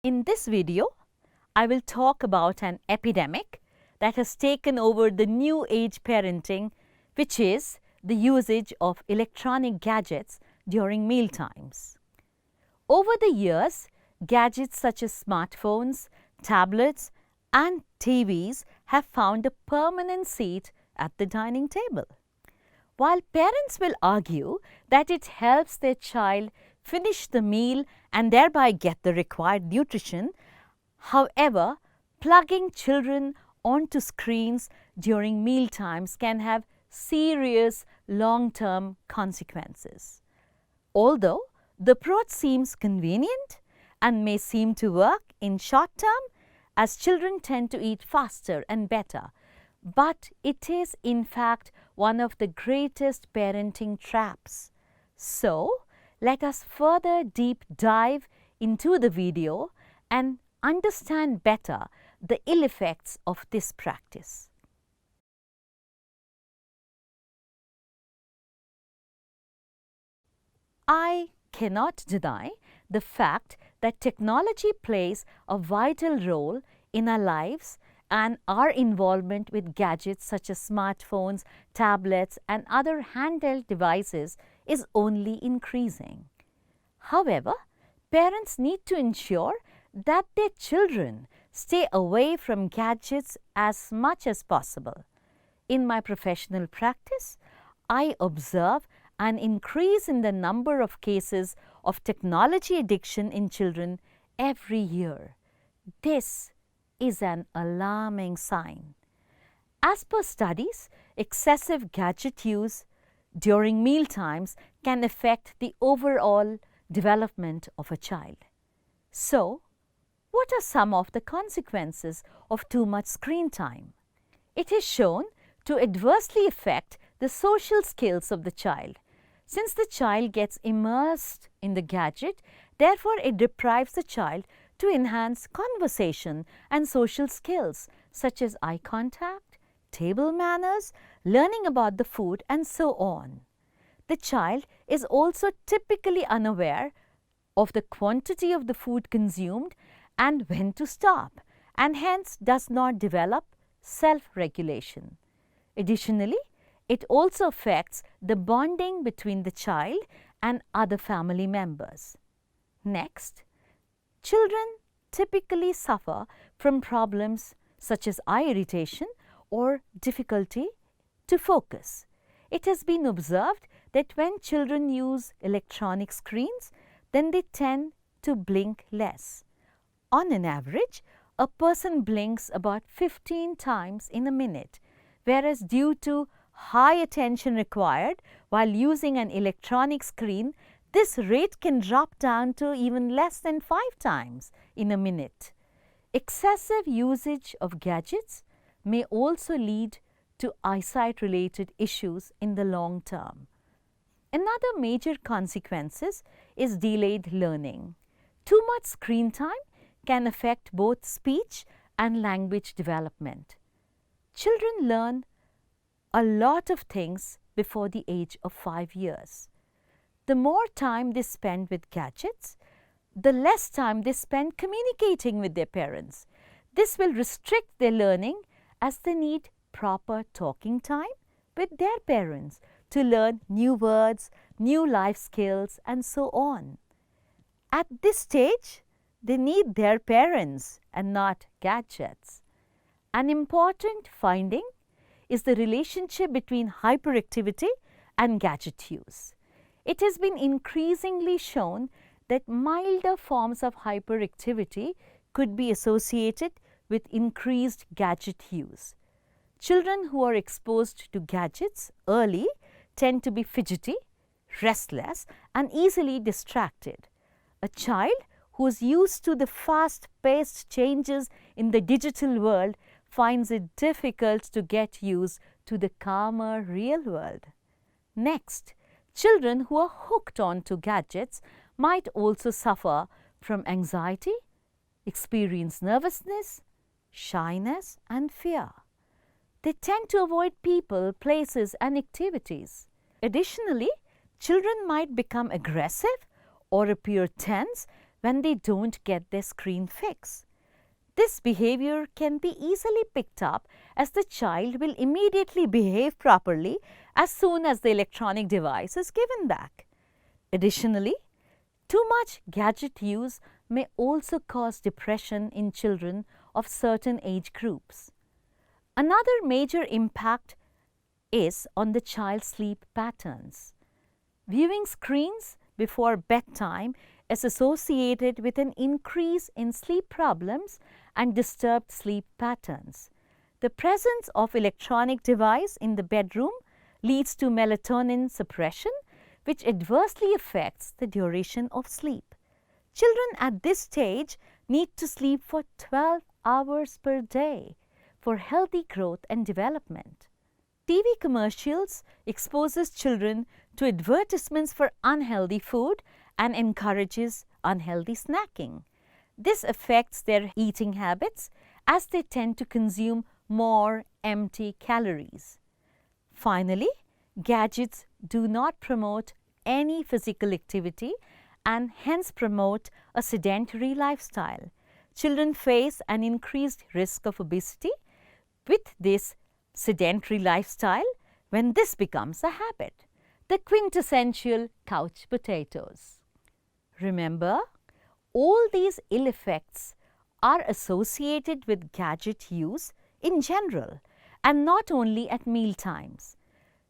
In this video, I will talk about an epidemic that has taken over the new age parenting, which is the usage of electronic gadgets during meal times. Over the years, gadgets such as smartphones, tablets, and TVs have found a permanent seat at the dining table. While parents will argue that it helps their child finish the meal and thereby get the required nutrition, however, plugging children onto screens during meal times can have serious long-term consequences. Although the approach seems convenient and may seem to work in short term, as children tend to eat faster and better, but it is in fact one of the greatest parenting traps. So, let us further deep dive into the video and understand better the ill effects of this practice. I cannot deny the fact that technology plays a vital role in our lives, and our involvement with gadgets such as smartphones, tablets, and other handheld devices is only increasing. However, parents need to ensure that their children stay away from gadgets as much as possible. In my professional practice, I observe an increase in the number of cases of technology addiction in children every year. This is an alarming sign. As per studies, excessive gadget use during meal times can affect the overall development of a child. So, what are some of the consequences of too much screen time? It is shown to adversely affect the social skills of the child. Since the child gets immersed in the gadget, therefore it deprives the child to enhance conversation and social skills such as eye contact, table manners, learning about the food, and so on. The child is also typically unaware of the quantity of the food consumed and when to stop, and hence does not develop self-regulation. Additionally, it also affects the bonding between the child and other family members. Next, children typically suffer from problems such as eye irritation or difficulty to focus. It has been observed that when children use electronic screens, then they tend to blink less. On an average, a person blinks about 15 times in a minute, whereas due to high attention required while using an electronic screen, this rate can drop down to even less than 5 times in a minute. Excessive usage of gadgets may also lead to eyesight-related issues in the long term. Another major consequence is delayed learning. Too much screen time can affect both speech and language development. Children learn a lot of things before the age of 5 years. The more time they spend with gadgets, the less time they spend communicating with their parents. This will restrict their learning as they need proper talking time with their parents to learn new words, new life skills, and so on. At this stage, they need their parents and not gadgets. An important finding is the relationship between hyperactivity and gadget use. It has been increasingly shown that milder forms of hyperactivity could be associated with increased gadget use. Children who are exposed to gadgets early tend to be fidgety, restless, and easily distracted. A child who is used to the fast-paced changes in the digital world finds it difficult to get used to the calmer real world. Next, children who are hooked onto gadgets might also suffer from anxiety, experience nervousness, shyness, and fear. They tend to avoid people, places, and activities. Additionally, children might become aggressive or appear tense when they don't get their screen fix. This behavior can be easily picked up as the child will immediately behave properly as soon as the electronic device is given back. Additionally, too much gadget use may also cause depression in children of certain age groups. Another major impact is on the child's sleep patterns. Viewing screens before bedtime is associated with an increase in sleep problems and disturbed sleep patterns. The presence of electronic device in the bedroom leads to melatonin suppression, which adversely affects the duration of sleep. Children at this stage need to sleep for 12 hours per day for healthy growth and development. TV commercials exposes children to advertisements for unhealthy food and encourages unhealthy snacking. This affects their eating habits as they tend to consume more empty calories. Finally, gadgets do not promote any physical activity and hence promote a sedentary lifestyle. Children face an increased risk of obesity with this sedentary lifestyle when this becomes a habit. The quintessential couch potatoes. Remember, all these ill effects are associated with gadget use in general and not only at meal times.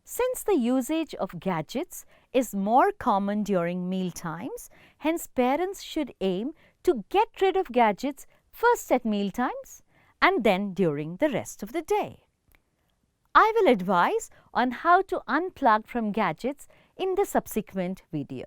Since the usage of gadgets is more common during meal times, hence parents should aim to get rid of gadgets first at meal times and then during the rest of the day. I will advise on how to unplug from gadgets in the subsequent video.